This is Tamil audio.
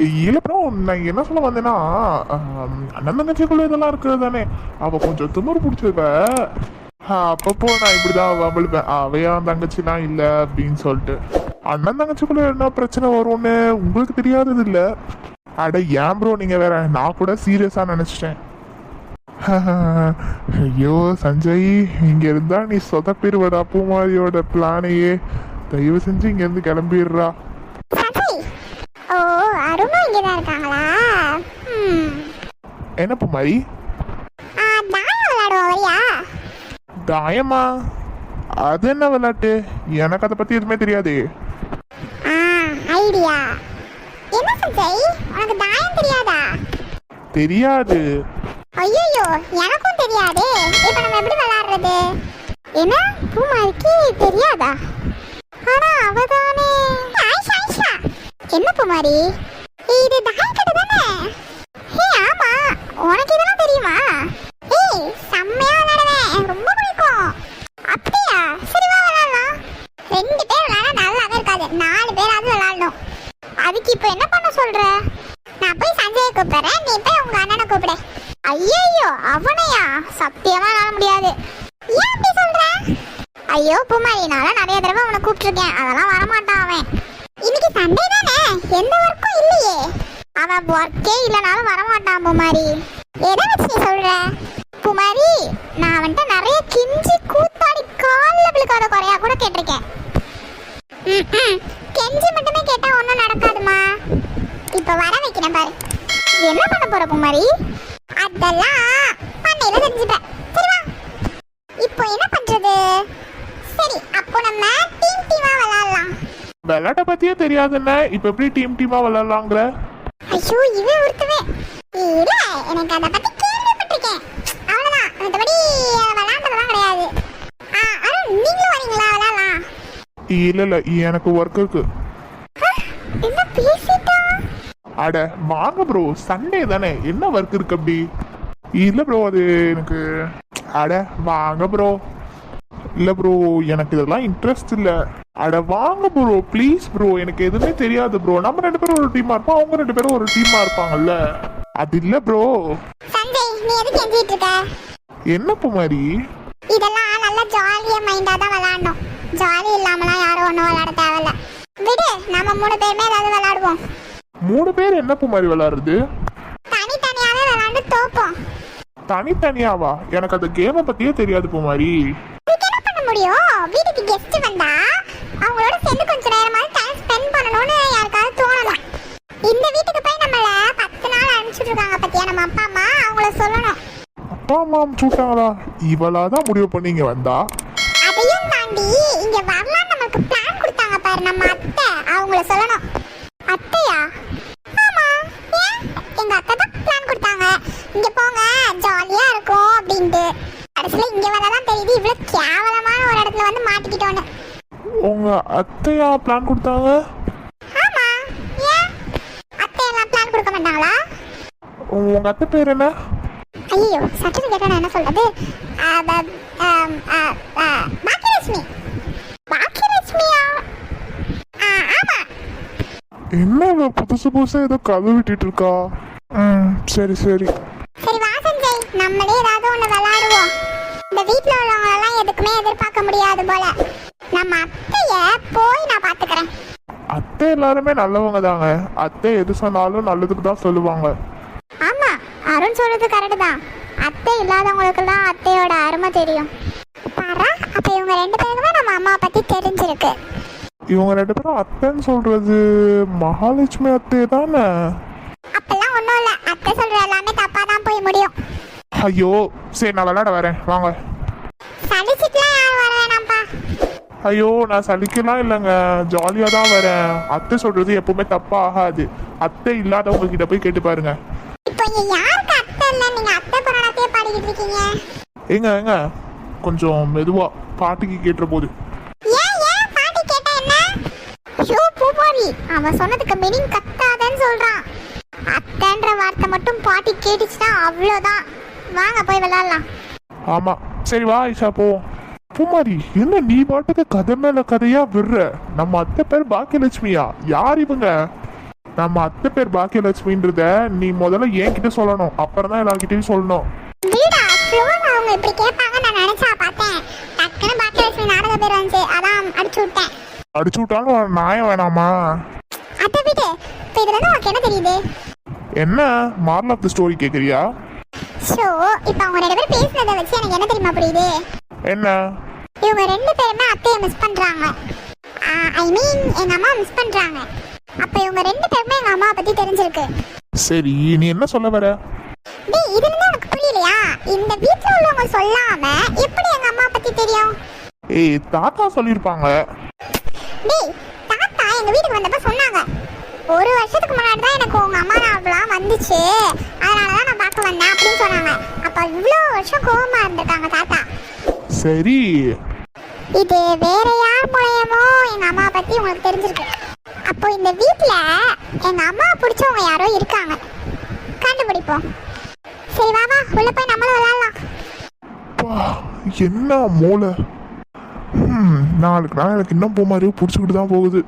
இல்ல ப்ரோ, நான் என்ன சொல்ல வந்தேன்னா, அண்ணன் தங்கச்சிக்குள்ள இதெல்லாம் இருக்கிறது தானே. அவ கொஞ்சம் திமிரு பிடிச்சிருப்ப. அப்பப்போ நான் இப்படிதான் வம்பிழுப்பேன், அவையா தங்கச்சிலாம் இல்ல அப்படின்னு சொல்லிட்டு. அண்ணன் தங்கச்சிக்குள்ள என்ன பிரச்சனை வரும்னு உங்களுக்கு தெரியாதது இல்ல. அட ஏன் ப்ரோ நீங்க வேற, நான் கூட சீரியஸா நினைச்சிட்டேன். ஐயோ சஞ்சய், இங்க இருந்தா நீ சொதப்பிடுவடா பூமாரியோட பிளானையே. தயவு செஞ்சு இங்க இருந்து கிளம்பிடுறா. ஓ, அருமா இங்க தான் இருக்காங்களா? என்ன பூமாரி? தாயம் விளையாடுவோம், வரியா? தாயமா? அது என்ன விளையாட்டு? எனக்கு அதை பத்தி எதுவுமே தெரியாது. ஐடியா என்ன சஞ்சய், உனக்கு தாயம் தெரியாதா? தெரியாது. ஐயோ, எனக்கும் தெரியாது. இப்ப நம்ம எப்படி விளையாடுறது? என்ன பூமாரிக்கு தெரியாதா? ஆனா அவதானே ஆயிஷா ஆயிஷா. என்ன பூமாரி, இது தாயக்கட்டை தானே? ஆமா, உனக்கு இதெல்லாம் தெரியுமா? செம்மையா விளையாடுவேன், எனக்கு ரொம்ப பிடிக்கும். அப்படியா? சரி வா விளையாடலாம். 2 பேர் விளையாட நல்லாவே இருக்காது, 4 பேராவது விளையாடணும். அதுக்கு இப்ப என்ன பண்ண சொல்ற? நான் போய் சஞ்சயை கூப்பிடுறேன், நீ போய் உங்க அண்ணனை கூப்பிடு. ஐயோ, அவனையா? சத்தியமா விளையாட முடியாது. ஏன் அப்படி சொல்ற? ஐயோ பூமாரினால நிறைய தடவை அவனை கூப்பிட்டுருக்கேன், அதெல்லாம் வரமாட்டான் அவன். இன்னைக்கு சண்டே தானே, எந்த ஒர்க்கும் இல்லையே. அவன் ஒர்க்கே இல்லைனாலும் வரமாட்டான் பூமாரி. எதை வச்சு நீ சொல்ற? பூமாரி, நான் வந்துட்டு நிறைய கிஞ்சி கூத்தாடி காலில் விழுக்காத குறையா கூட கேட்டிருக்கேன். கெஞ்சி மட்டுமே கேட்டா ஒன்றும் நடக்காதுமா. இப்ப வர வைக்கிறேன் பாரு. என்ன பண்ண போற பூமாரி? அதெல்லாம் பண்ணையில தெரிஞ்சுப்பேன். சரி வா, இப்போ என்ன பண்றது? சரி, அப்போ நம்ம டீமா விளையாடலாம். விளையாட்ட பத்தியே தெரியாதுன்னு இப்ப எப்படி டீமா விளையாடலாங்கிற? ஐயோ, இவன் ஒருத்தவே இல்ல, எனக்கு அதை பத்தி கேள்விப்பட்டிருக்கேன், அவ்வளவுதான். மற்றபடி விளையாண்டதெல்லாம் கிடையாது. அருண், நீங்களும் வரீங்களா விளையாடலாம்? இல்ல எனக்கு ஒர்க் இருக்கு. என்ன பேசிட்டா? அட வாங்க ப்ரோ, சண்டே தானே, என்ன ஒர்க் இருக்கு அப்படி? இல்ல ப்ரோ, அது எனக்கு. அட வாங்க ப்ரோ. இல்ல ப்ரோ, எனக்கு இதெல்லாம் இன்ட்ரெஸ்ட் இல்ல. அட வாங்க ப்ரோ, ப்ளீஸ் ப்ரோ, எனக்கு எதுவுமே தெரியாது ப்ரோ. நம்ம 2 பேரும் ஒரு டீமா இருப்போம், அவங்க 2 பேரும் ஒரு டீமா இருப்பாங்கல்ல. அது இல்ல ப்ரோ. சஞ்சய், நீ எதுக்கு எஞ்சிட்டு இருக்க? என்ன பூமாரி? இதெல்லாம் நல்லா ஜாலியா மைண்டா தான் விளையாடணும். ஜாலி இல்லாமலாம் யாரும் ஒன்றும் விளையாட தேவையில்ல. விடு, நம்ம 3 பேருமே ஏதாவது விளையாடுவோம். 3 பேர் என்ன பூமாரி விளையாடுறது? தனித்தனியாவே விளையாண்டு தோப்போம். தனித்தனியாவா? எனக்கு அந்த கேமை பத்தியே தெரியாது பூமாரி. இதுக்கு என்ன பண்ண முடியும்? வீட்டுக்கு கெஸ்ட் வந்தா அவங்களோட சேர்ந்து கொஞ்ச நேரமாவது டைம் ஸ்பெண்ட் பண்ணணும்னு யாருக்காவது தோணலாம். இந்த வீட்டுக்கு போய் நம்மள 10 நாள் அனுப்பிச்சுட்டு இருக்காங்க பத்தியா நம்ம அப்பா அம்மா, அவங்கள சொல்லணும். அப்பா அம்மா அனுப்பிச்சுட்டாங்களா? இவளாதான் முடிவு பண்ணி இங்க வந்தா. அதையும் தாண்டி இங்க வரலாம் நமக்கு பிளான் கொடுத்தாங்க பாரு நம்ம அத்தை, அவங்கள சொல்லணும். அத்தையா? ஆமா, ஏன்? எங்க அத்தை தான் பிளான் கொடுத்தாங்க, இங்க போங்க ஜாலியா இருக்கும் அப்படின்ட்டு. கடைசியில இங்க வந்தாதான் தெரியுது இவ்வளவு கேவலமான ஒரு இடத்துல வந்து மாட்டிக்கிட்டோன்னு. உங்க அத்தையா பிளான் கொடுத்தாங்க? ஆமா, ஏன்? அத்தை எல்லாம் பிளான் கொடுக்க மாட்டாங்களா? உங்க அத்தை பேர் என்ன? ஐயோ, சட்டுன்னு கேட்டா நான் என்ன சொல்றது? பாக்கியலட்சுமி. பாக்கியலட்சுமியா? ஆமா. என்ன இவ புதுசு புதுசா ஏதோ கதை விட்டுட்டு இருக்கா? சரி சரி. சரி வா சஞ்சய், நம்மளே ஏதாவது ஒண்ணு விளையாடுவோம். இந்த வீட்ல உள்ளவங்க எல்லாம் எதுக்குமே எதிர்பார்க்க முடியாது போல. நம்ம அத்தைய போய் நான் பாத்துக்கிறேன். அத்தை எல்லாருமே நல்லவங்க தாங்க. அத்தை எது சொன்னாலும் நல்லதுக்கு தான் சொல்லுவாங்க. ஆமா, அருண் சொல்றது கரெக்ட் தான். அத்தை இல்லாதவங்களுக்கு தான் அத்தையோட அருமை தெரியும். பாரா, அப்ப இவங்க 2 பேருக்குமே நம்ம அம்மா பத்தி தெரிஞ்சிருக்கு. இவங்க 2 பேரும் அத்தைன்னு சொல்றது மகாலட்சுமி அத்தை தானே? அப்பெல்லாம் ஒண்ணும் இல்ல, அத்தை சொல்ற எல்லாமே தப்பா தான் போய் முடியும். ஐயோ சரி, நான் விளையாட வரேன் வாங்க. சலிச்சிட்டுலாம் யாரும் வர வேணாம்ப்பா. ஐயோ நான் சலிக்கலாம் இல்லைங்க, ஜாலியா தான் வரேன். அத்தை சொல்றது எப்பவுமே தப்பா ஆகாது. அத்தை இல்லாதவங்க கிட்ட போய் கேட்டு பாருங்க. இப்போ இங்க யாருக்கு அத்தை இல்ல? நீங்க அத்தை புராணத்தையே பாடிக்கிட்டு இருக்கீங்க. ஏங்க கொஞ்சம் மெதுவா, பாட்டிக்கு கேட்டுற போது. ஏன் பாட்டி கேட்டா என்ன? ஷோ பூமாரி, அவன் சொன்னதுக்கு மீனிங் கத்தாதன்னு சொல்றான். அத்தைன்ற வார்த்தை மட்டும் பாட்டி கேட்டுச்சுன்னா அவ்வளோதான். வாங்க போய் விளையாடலாம். ஆமா சரி வா ஐஷா போ. பூமாரி, என்ன நீ பாட்டுக்கு கதை மேல கதையா விடுற? நம்ம அத்தை பேர் பாக்கியலட்சுமியா? யார் இவங்க? நம்ம அத்தை பேர் பாக்கியலட்சுமின்றத நீ முதல்ல என்கிட்ட சொல்லணும், அப்புறம் தான் எல்லார்கிட்டயும் சொல்லணும். வீடா ஃப்ளோர் அவங்க இப்படி கேட்பாங்க நான் நினைச்சா பார்த்தேன். டக்குன்னு பாக்கியலட்சுமி நாடக பேர் வந்துச்சு, அதான் அடிச்சு விட்டேன். அடிச்சு விட்டாலும் ஒரு நியாயம் வேணாமா? அத்தை வீட்டு இப்போ இதுல இருந்து உனக்கு என்ன தெரியுது? என்ன மாரல் ஆஃப் தி ஸ்டோரி கேக்குறியா? ஸோ இப்போ அவங்க 2 பேரும் பேசுனதை வச்சு எனக்கு என்ன தெரியுமா புரியுது? என்ன? இவங்க 2 பேருமே அத்தையை மிஸ் பண்றாங்க. ஐ மீன் எங்க அம்மா மிஸ் பண்றாங்க. அப்ப இவங்க 2 பேருமே எங்க அம்மா பத்தி தெரிஞ்சிருக்கு. சரி நீ என்ன சொல்ல வர? டேய் இது வந்து எனக்கு புரியலையா? இந்த வீட்ல உள்ளவங்க சொல்லாம எப்படி எங்க அம்மா பத்தி தெரியும்? ஏய் தாத்தா சொல்லிருப்பாங்க. டேய் தாத்தா எங்க வீட்டுக்கு வந்தப்ப சொன்னாங்க, 1 வருஷத்துக்கு முன்னாடி தான் எனக்கு உங்க அம்மா ஞாபகம் வந்துச்சு, அதனாலதான் நான் பார்க்க வந்தேன் அப்படின்னு சொன்னாங்க. அப்ப இவ்வளோ வருஷம் கோவமா இருந்திருக்காங்க தாத்தா. சரி இது வேற யார் மூலயமோ எங்க அம்மா பத்தி உங்களுக்கு தெரிஞ்சிருக்கு. அப்போ இந்த வீட்ல எங்க அம்மா பிடிச்சவங்க யாரோ இருக்காங்க, கண்டுபிடிப்போம். சரி வா வா உள்ள போய் நம்மளும் விளையாடலாம். என்ன மூளை. நாளுக்கு நாள் எனக்கு இன்னும் பூ மாதிரியும் பிடிச்சிக்கிட்டு தான் போகுது.